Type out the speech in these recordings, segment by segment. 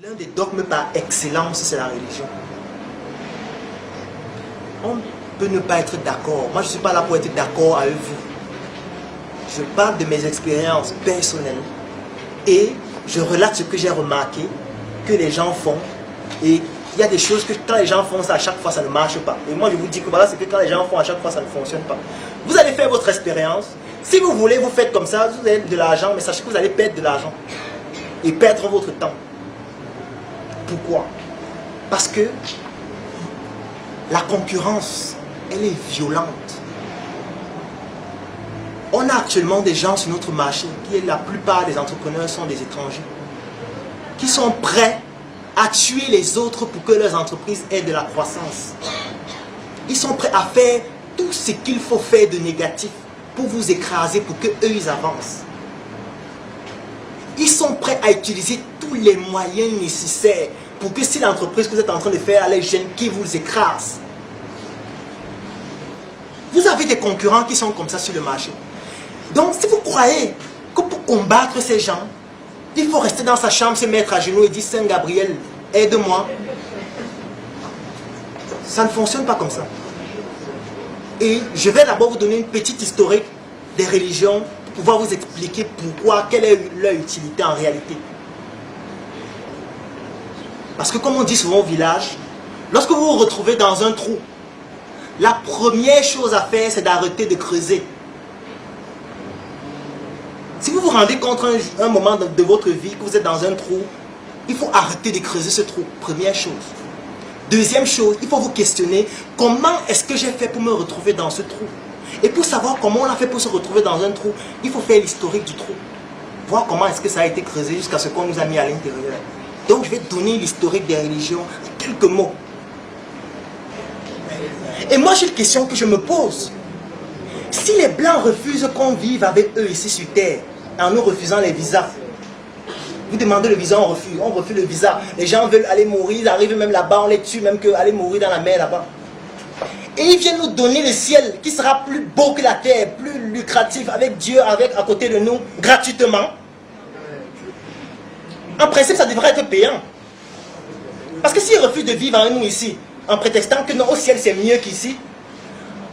L'un des dogmes par excellence, c'est la religion. On peut ne pas être d'accord. Moi, je ne suis pas là pour être d'accord avec vous. Je parle de mes expériences personnelles et je relate ce que j'ai remarqué, que les gens font. Et il y a des choses que quand les gens font ça, à chaque fois, ça ne marche pas. Et moi, je vous dis que voilà, c'est que quand les gens font à chaque fois, ça ne fonctionne pas. Vous allez faire votre expérience. Si vous voulez, vous faites comme ça, vous avez de l'argent, mais sachez que vous allez perdre de l'argent et perdre votre temps. Pourquoi? Parce que la concurrence, elle est violente. On a actuellement des gens sur notre marché, qui la plupart des entrepreneurs sont des étrangers, qui sont prêts à tuer les autres pour que leurs entreprises aient de la croissance. Ils sont prêts à faire tout ce qu'il faut faire de négatif pour vous écraser, pour qu'eux ils avancent. Ils sont prêts à utiliser tous les moyens nécessaires pour que si l'entreprise que vous êtes en train de faire les jeunes qui vous écrase. Vous avez des concurrents qui sont comme ça sur le marché. Donc si vous croyez que pour combattre ces gens, il faut rester dans sa chambre, se mettre à genoux et dire Saint Gabriel, aide-moi. Ça ne fonctionne pas comme ça. Et je vais d'abord vous donner une petite historique des religions pour pouvoir vous expliquer pourquoi, quelle est leur utilité en réalité. Parce que comme on dit souvent au village, lorsque vous vous retrouvez dans un trou, la première chose à faire, c'est d'arrêter de creuser. Si vous vous rendez compte un moment de votre vie que vous êtes dans un trou, il faut arrêter de creuser ce trou. Première chose. Deuxième chose, il faut vous questionner comment est-ce que j'ai fait pour me retrouver dans ce trou. Et pour savoir comment on a fait pour se retrouver dans un trou, il faut faire l'historique du trou. Voir comment est-ce que ça a été creusé jusqu'à ce qu'on nous a mis à l'intérieur. Donc je vais donner l'historique des religions en quelques mots. Et moi j'ai une question que je me pose. Si les Blancs refusent qu'on vive avec eux ici sur Terre, en nous refusant les visas, vous demandez le visa, on refuse le visa. Les gens veulent aller mourir, ils arrivent même là-bas, on les tue même qu'aller mourir dans la mer là-bas. Et ils viennent nous donner le ciel qui sera plus beau que la terre, plus lucratif, avec Dieu à côté de nous, gratuitement. En principe, ça devrait être payant. Parce que s'ils refusent de vivre avec nous ici, en prétextant que non, au ciel c'est mieux qu'ici,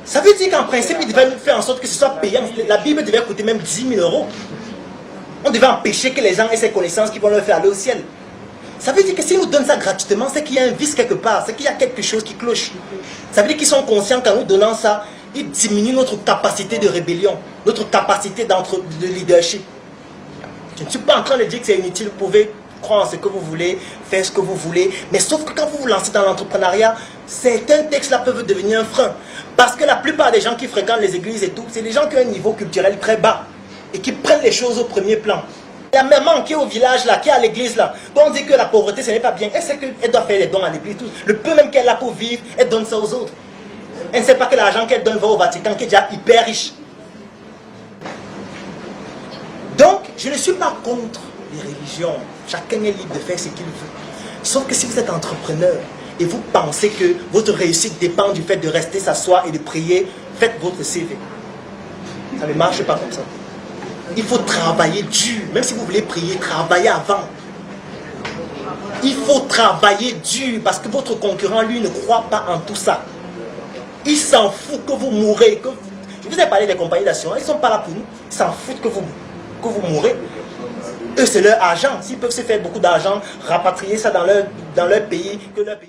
ça veut dire qu'en principe, ils devaient faire en sorte que ce soit payant. La Bible devait coûter même 10 000 euros. On devait empêcher que les gens aient ces connaissances qui vont leur faire aller au ciel. Ça veut dire que s'ils nous donnent ça gratuitement, c'est qu'il y a un vice quelque part, c'est qu'il y a quelque chose qui cloche. Ça veut dire qu'ils sont conscients qu'en nous donnant ça, ils diminuent notre capacité de rébellion, notre capacité de leadership. Je ne suis pas en train de dire que c'est inutile, vous pouvez croire en ce que vous voulez, faire ce que vous voulez, mais sauf que quand vous vous lancez dans l'entrepreneuriat, certains textes-là peuvent devenir un frein. Parce que la plupart des gens qui fréquentent les églises et tout, c'est des gens qui ont un niveau culturel très bas et qui prennent les choses au premier plan. La maman qui est au village là, qui est à l'église là, quand on dit que la pauvreté ce n'est pas bien, elle sait qu'elle doit faire les dons à l'église. Le peu même qu'elle a pour vivre, elle donne ça aux autres. Elle ne sait pas que l'argent qu'elle donne va au Vatican, qui est déjà hyper riche. Donc, je ne suis pas contre les religions. Chacun est libre de faire ce qu'il veut. Sauf que si vous êtes entrepreneur et vous pensez que votre réussite dépend du fait de rester s'asseoir et de prier, faites votre CV. Ça ne marche pas comme ça. Il faut travailler dur. Même si vous voulez prier, travaillez avant. Il faut travailler dur parce que votre concurrent, lui, ne croit pas en tout ça. Il s'en fout que vous mourrez. Je vous ai parlé des compagnies d'assurance. Ils ne sont pas là pour nous. Ils s'en foutent que vous mourrez. Eux, c'est leur argent. S'ils peuvent se faire beaucoup d'argent, rapatrier ça dans leur pays, que leur pays.